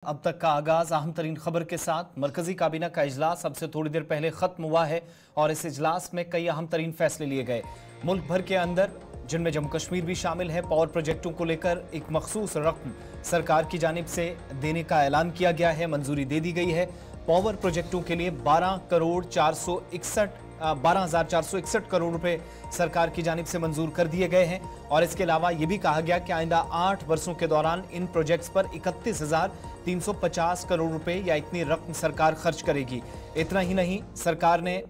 अब तक का आगाज अहम तरीन खबर के साथ। मरकजी काबीना का इजलास अब से थोड़ी देर पहले खत्म हुआ है और इस इजलास में कई अहम तरीन फैसले लिए गए मुल्क भर के अंदर, जिनमें जम्मू कश्मीर भी शामिल है। पावर प्रोजेक्टों को लेकर एक मखसूस रकम सरकार की जानिब से देने का ऐलान किया गया है, मंजूरी दे दी गई है। पावर प्रोजेक्टों के लिए 12,461 करोड़ रुपए सरकार की जानिब से मंजूर कर दिए गए हैं और इसके अलावा यह भी कहा गया कि आइंदा 8 वर्षों के दौरान इन प्रोजेक्ट्स पर 31,350 करोड़ रुपए या इतनी रकम सरकार खर्च करेगी। इतना ही नहीं, सरकार ने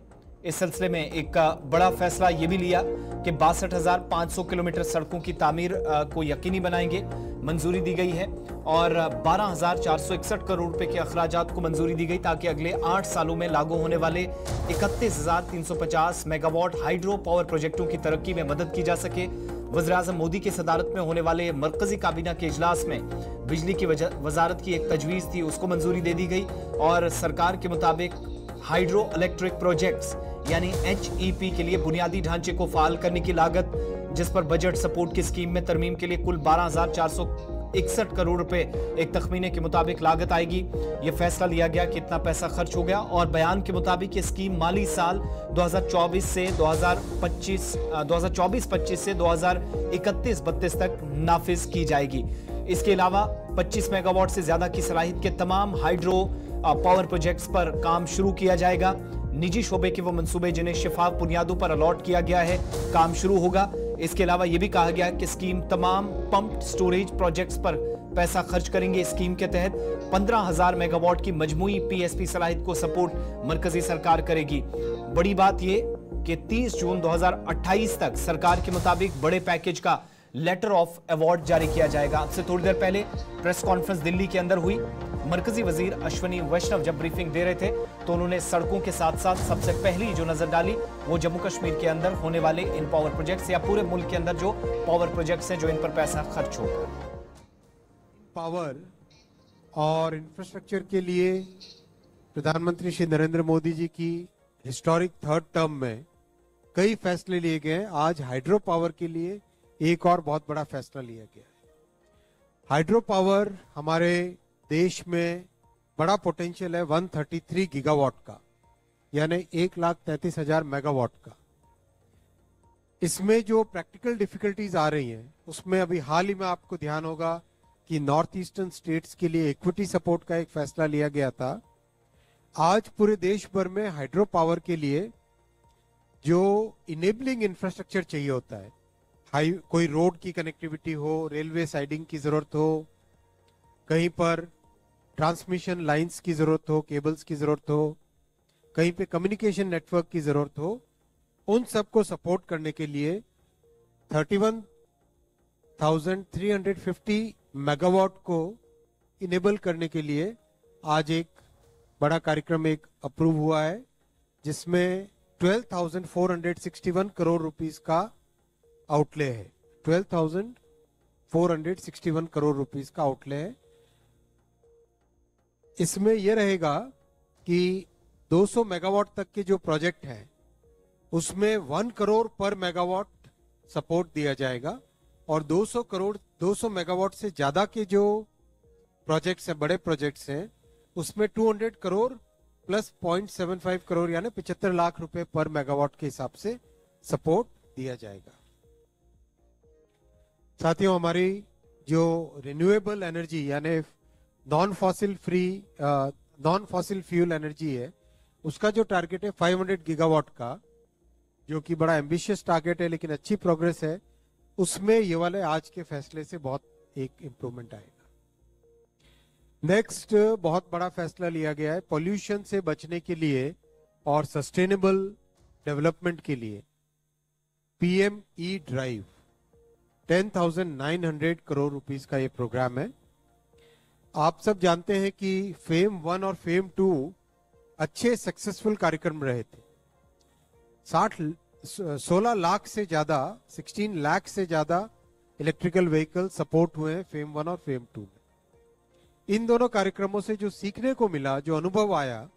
इस सिलसिले में एक बड़ा फैसला यह भी लिया कि 62,500 किलोमीटर सड़कों की तामीर को यकीनी बनाएंगे, मंजूरी दी गई है और 12,461 करोड़ रुपए के अखराजात को मंजूरी दी गई ताकि अगले 8 सालों में लागू होने वाले 31,350 मेगावाट हाइड्रो पावर प्रोजेक्टों की तरक्की में मदद की जा सके। वज़ीर-ए-आज़म मोदी की सदारत में होने वाले मरकजी काबीना के इजलास में बिजली की वजारत की एक तजवीज़ थी, उसको मंजूरी दे दी गई और सरकार के मुताबिक हाइड्रो इलेक्ट्रिक प्रोजेक्ट्स यानी HEP के लिए बुनियादी ढांचे को फाल करने की लागत, जिस पर बजट सपोर्ट की स्कीम में तरमीम के लिए कुल 12,461 करोड़ रुपए एक तखमीने के मुताबिक लागत आएगी। यह फैसला लिया गया कि इतना पैसा खर्च हो गया और बयान के मुताबिक ये स्कीम माली साल 2024-25 से 2031-32 तक नाफिज की जाएगी। इसके अलावा 25 मेगावाट से ज्यादा की सलाहियत के तमाम हाइड्रो पावर प्रोजेक्ट्स पर काम शुरू किया जाएगा। निजी शोबे के वो मंसूबे जिन्हें शिफाफ बुनियादों पर अलॉट किया गया है, काम शुरू होगा। इसके अलावा यह भी कहा गया कि स्कीम तमाम पंप्ड स्टोरेज प्रोजेक्ट्स पर पैसा खर्च करेंगे। स्कीम के तहत 15,000 मेगावाट की मजमूई PSP सलाहियत को सपोर्ट मरकजी सरकार करेगी। बड़ी बात यह कि 30 जून 2028 तक सरकार के मुताबिक बड़े पैकेज का लेटर ऑफ अवार्ड जारी किया जाएगा। अब से थोड़ी देर पहले प्रेस कॉन्फ्रेंस दिल्ली के अंदर हुई। मरकजी वजीर अश्विनी वैष्णव जब ब्रीफिंग दे रहे थे तो उन्होंने सड़कों के साथ साथ सबसे पहली जो नजर डाली वो जम्मू कश्मीर के अंदर होने वाले इन पावर प्रोजेक्ट्स या पूरे मुल्क के अंदर जो पावर प्रोजेक्ट्स हैं जो इन पर पैसा खर्च होगा। पावर और इंफ्रास्ट्रक्चर के लिए प्रधानमंत्री श्री नरेंद्र मोदी जी की हिस्टोरिक थर्ड टर्म में कई फैसले लिए गए। आज हाइड्रो पावर के लिए एक और बहुत बड़ा फैसला लिया गया है। हाइड्रो पावर हमारे देश में बड़ा पोटेंशियल है 133 गीगावाट का, यानी 1,33,000 मेगावाट का। इसमें जो प्रैक्टिकल डिफिकल्टीज आ रही हैं उसमें अभी हाल ही में आपको ध्यान होगा कि नॉर्थ ईस्टर्न स्टेट्स के लिए इक्विटी सपोर्ट का एक फैसला लिया गया था। आज पूरे देश भर में हाइड्रो पावर के लिए जो इनेबलिंग इंफ्रास्ट्रक्चर चाहिए होता है, कोई रोड की कनेक्टिविटी हो, रेलवे साइडिंग की जरूरत हो, कहीं पर ट्रांसमिशन लाइंस की जरूरत हो, केबल्स की जरूरत हो, कहीं पे कम्युनिकेशन नेटवर्क की जरूरत हो, उन सबको सपोर्ट करने के लिए 31,350 मेगावाट को इनेबल करने के लिए आज एक बड़ा कार्यक्रम एक अप्रूव हुआ है, जिसमें 12,461 करोड़ रुपीस का आउटले है। 12,461 करोड़ रुपीस का आउटले है। इसमें यह रहेगा कि 200 मेगावाट तक के जो प्रोजेक्ट हैं उसमें 1 करोड़ पर मेगावाट सपोर्ट दिया जाएगा और 200 मेगावाट से ज्यादा के जो प्रोजेक्ट्स हैं, बड़े प्रोजेक्ट्स हैं, उसमें 200 करोड़ प्लस 0.75 करोड़ यानी 75 लाख रुपए पर मेगावाट के हिसाब से सपोर्ट दिया जाएगा। साथियों, हमारी जो रिन्यूएबल एनर्जी यानी नॉन फॉसिल फ्यूल एनर्जी है, उसका जो टारगेट है 500 गीगावाट का, जो कि बड़ा एम्बिशियस टारगेट है लेकिन अच्छी प्रोग्रेस है, उसमें ये वाले आज के फैसले से बहुत एक इंप्रूवमेंट आएगा। नेक्स्ट बहुत बड़ा फैसला लिया गया है पॉल्यूशन से बचने के लिए और सस्टेनेबल डेवलपमेंट के लिए PME ड्राइव 10,900 करोड़ रुपीस का ये प्रोग्राम है। आप सब जानते हैं कि फेम 1 और फेम 2 अच्छे सक्सेसफुल कार्यक्रम रहे थे। 16 लाख से ज्यादा 16 लाख से ज्यादा इलेक्ट्रिकल व्हीकल सपोर्ट हुए हैं फेम 1 और फेम 2 में। इन दोनों कार्यक्रमों से जो सीखने को मिला, जो अनुभव आया,